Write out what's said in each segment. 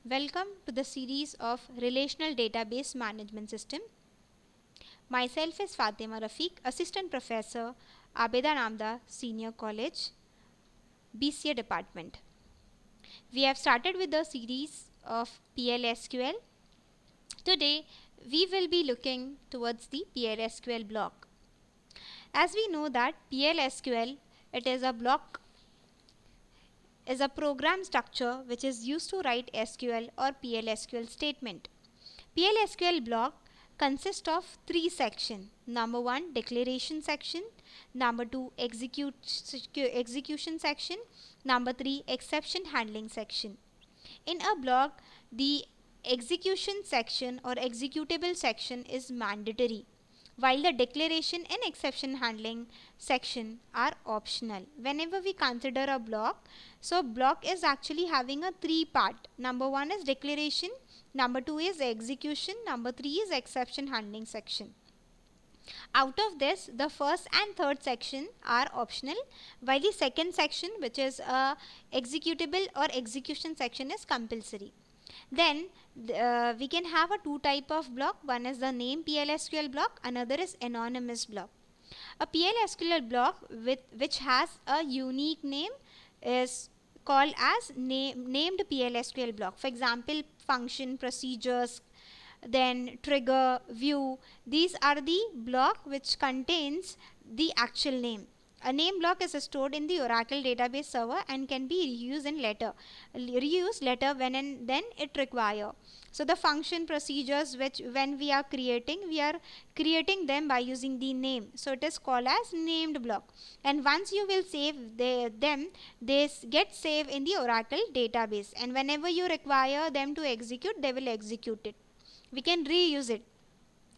Welcome to the series of Relational Database Management System. Myself is Fatima Rafiq, Assistant Professor, Abeda Namda Senior College, BCA Department. We have started with the series of PLSQL. Today, we will be looking towards the PLSQL block. As we know that PLSQL, it is a block is a program structure which is used to write SQL or PLSQL statement. PLSQL block consists of three sections. Number one, declaration section. Number two, execution section. Number three, exception handling section. In a block, the execution section or executable section is mandatory, while the declaration and exception handling section are optional. Whenever we consider a block, so block is actually having a three part. Number one is declaration, number two is execution, number three is exception handling section. Out of this, the first and third section are optional, while the second section, which is a executable or execution section, is compulsory. Then we can have a two type of block. One is the name PLSQL block, another is anonymous block. A PLSQL block which has a unique name is called as named PLSQL block. For example, function, procedures, then trigger, view. These are the block which contains the actual name. A name block is stored in the Oracle database server and can be reused later when and then it require. So the function procedures which when we are creating them by using the name. So it is called as named block. And once you will save them, they get saved in the Oracle database. And whenever you require them to execute, they will execute it. We can reuse it.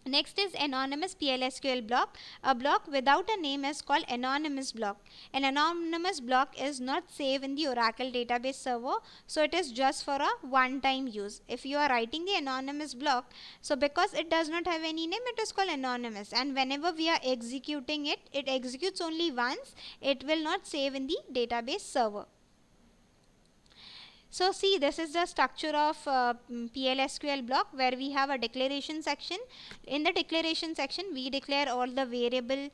Next is anonymous PLSQL block. A block without a name is called anonymous block. An anonymous block is not saved in the Oracle database server, so it is just for a one-time use. If you are writing the anonymous block, so because it does not have any name, it is called anonymous, and whenever we are executing it, it executes only once. It will not save in the database server. So see, this is the structure of PLSQL block, where we have a declaration section. In the declaration section, we declare all the variable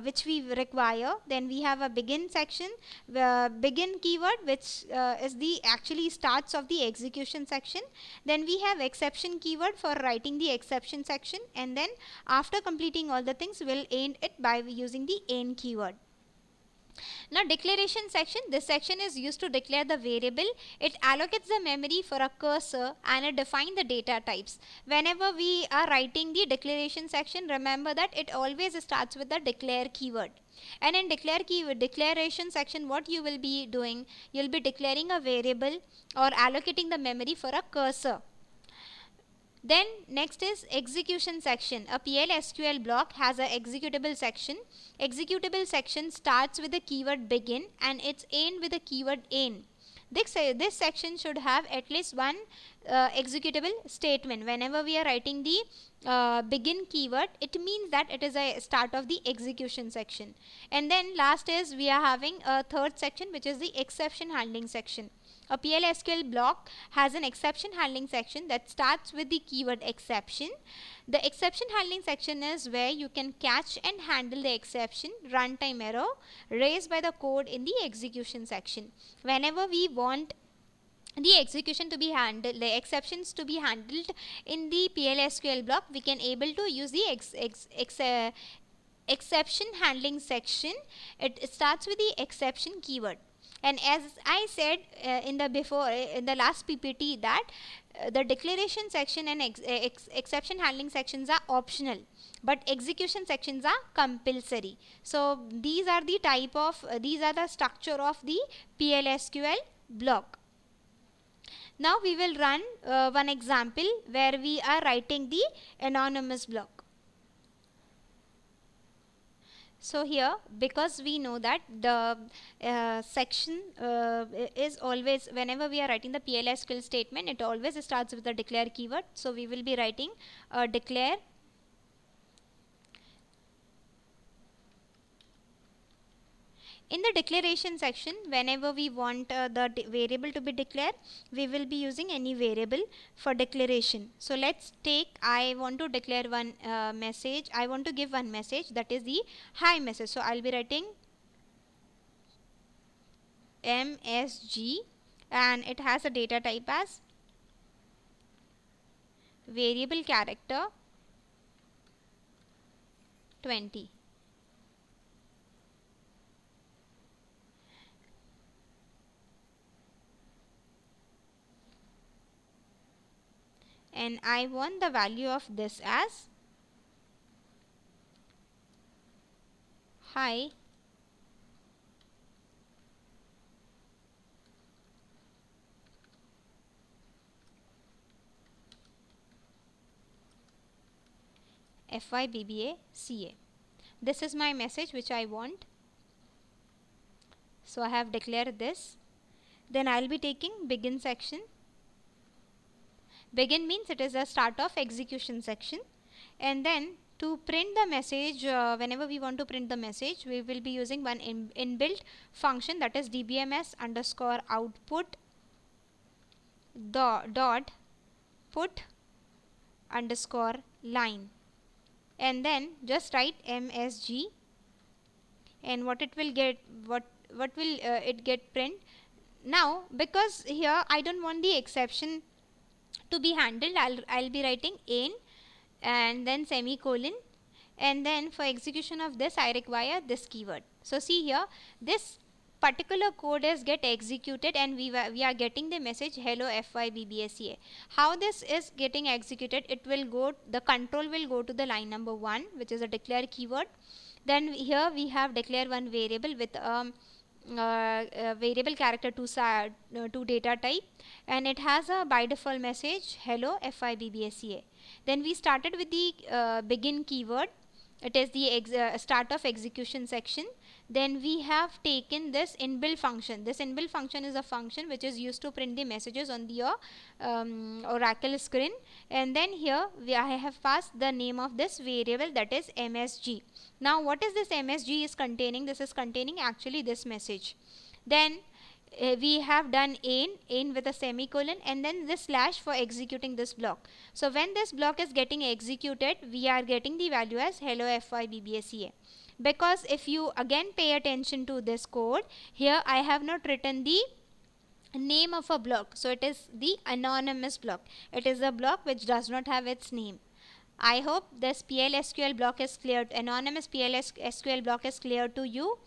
which we require. Then we have a begin section, begin keyword, which is the actually starts of the execution section. Then we have exception keyword for writing the exception section, and then after completing all the things, we'll end it by using the end keyword. Now declaration section, this section is used to declare the variable. It allocates the memory for a cursor and it defines the data types. Whenever we are writing the declaration section, remember that it always starts with the declare keyword. And in declaration section, what you will be doing, you will be declaring a variable or allocating the memory for a cursor. Then next is execution section. A PLSQL block has an executable section. Executable section starts with the keyword begin and its end with the keyword end. This section should have at least one executable statement. Whenever we are writing the begin keyword, it means that it is a start of the execution section. And then last is we are having a third section, which is the exception handling section. A PLSQL block has an exception handling section that starts with the keyword exception. The exception handling section is where you can catch and handle the exception, runtime error raised by the code in the execution section. Whenever we want the execution to be handled, the exceptions to be handled in the PLSQL block, we can able to use the exception handling section. It starts with the exception keyword. And as I said in the last PPT, that the declaration section and exception handling sections are optional, but execution sections are compulsory. So these are the these are the structure of the PLSQL block. Now we will run one example where we are writing the anonymous block. So here, because we know that the section is always, whenever we are writing the PLSQL statement, it always starts with the declare keyword. So we will be writing declare in the declaration section, whenever we want the variable to be declared, we will be using any variable for declaration. So let's take, I want to declare one message, I want to give one message, that is the hi message. So I'll be writing MSG, and it has a data type as variable character 20. And I want the value of this as hi FYBBACA. This is my message which I want. So I have declared this. Then I'll be taking begin section. Begin means it is a start of execution section. And then to print the message, whenever we want to print the message, we will be using one inbuilt function, that is dbms underscore output dot put underscore line. And then just write MSG, and what it will get, what will it get print. Now because here I don't want the exception to be handled, I'll be writing in and then semicolon, and then for execution of this I require this keyword. So see here, this particular code is get executed, and we are getting the message hello FYBBACA. How this is getting executed, it will go, the control will go to the line number 1, which is a declare keyword. Then here we have declare one variable with variable character to data type, and it has a by default message hello FYBBACA. Then we started with the begin keyword, it is the start of execution section. Then we have taken this inbuilt function. This inbuilt function is a function which is used to print the messages on the Oracle screen. And then here I have passed the name of this variable, that is MSG. Now what is this MSG is containing? This is containing actually this message. Then we have done in with a semicolon, and then this slash for executing this block. So when this block is getting executed, we are getting the value as hello FYBBACA. Because if you again pay attention to this code, here I have not written the name of a block, so it is the anonymous block. It is a block which does not have its name. I hope this PLSQL block is clear, anonymous PLSQL block is clear to you.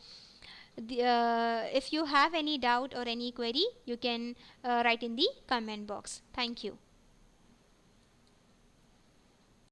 If you have any doubt or any query, you can write in the comment box. Thank you.